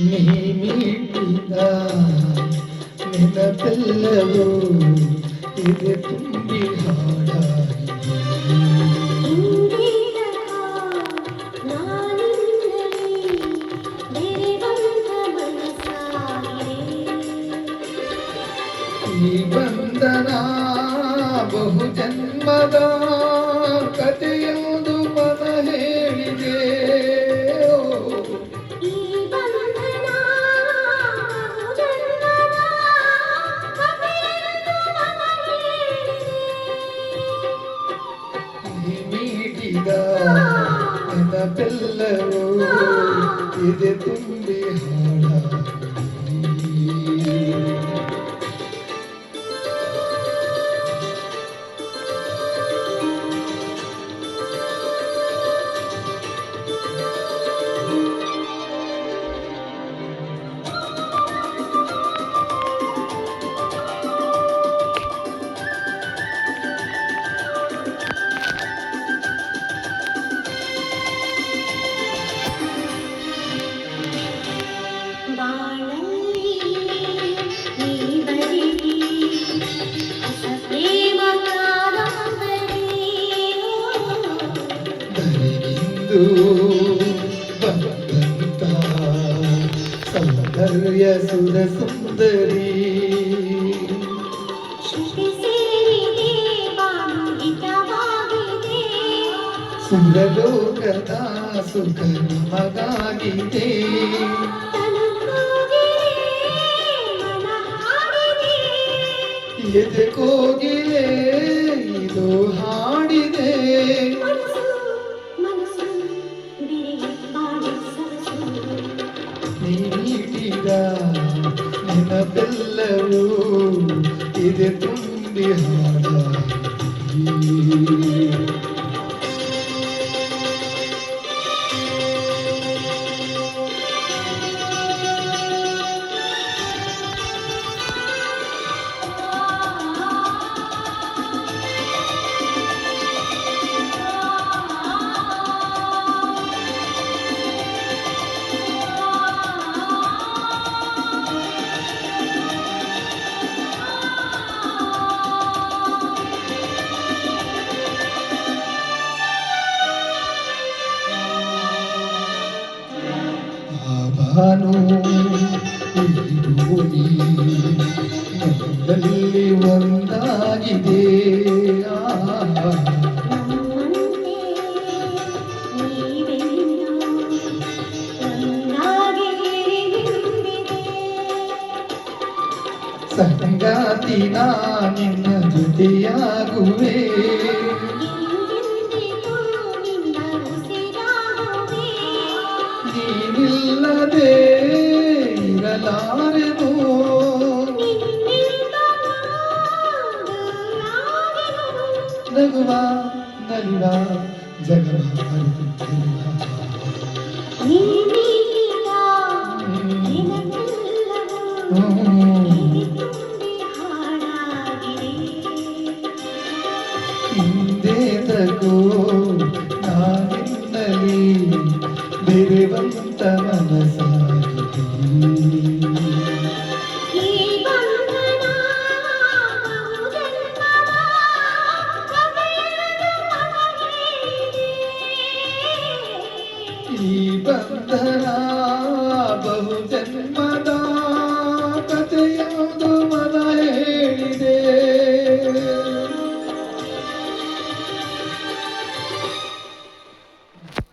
ನೀ ನೀಡಿದ ನೆನಪೆಲ್ಲವೂ ಇದೆ ತುಂಬಿ ಹಾಡಾಗಿದೆ. ಈ ಬಂಧನ ಬಹು ಜನ್ಮದ ಕಥೆಯೆಂದು ಮನ ಹೇಳಿದೆ. ನೀಡಿದ ನೆನಪೆಲ್ಲವೂ ಇದೆ ತುಂಬಿ ಹಾಡಾಗಿದೆ. ಬಂದಂತ ಸೌಂದರ್ಯ ಸುರ ಸುಂದರಿ ಸುರಲೋಕದ ಸುಖ ನಮಗಾಗಿದೆ. ಎದೆ ಕೋಗಿಲೆ ಇದು ಹಾಡಿದೆ. ನೀಡಿದ ನೆನಪೆಲ್ಲವೂ ಇದೆ ತುಂಬಿ ಹಾಡಾಗಿದೆ. ಭಾನು ನನ್ನಲ್ಲಿ ಒಂದಾಗಿದೆ. ಸಂಗಾತಿ ನಾ ನಿನ್ನ ಜೊತೆಯಾಗುವೆ. ನೀನಿಲ್ಲದೆ ಇರಲಾರೆನು. ನಗುವ ನಲಿವ ಜಗವ ಅರಿತಿರುವ ಹಿಂದೆ ತಗೋ ನಾನಿನ್ನಲಿ ಬೆರೆವಂತ ಮನಸಾಗಿದೆ. ಈ ಬಂಧನ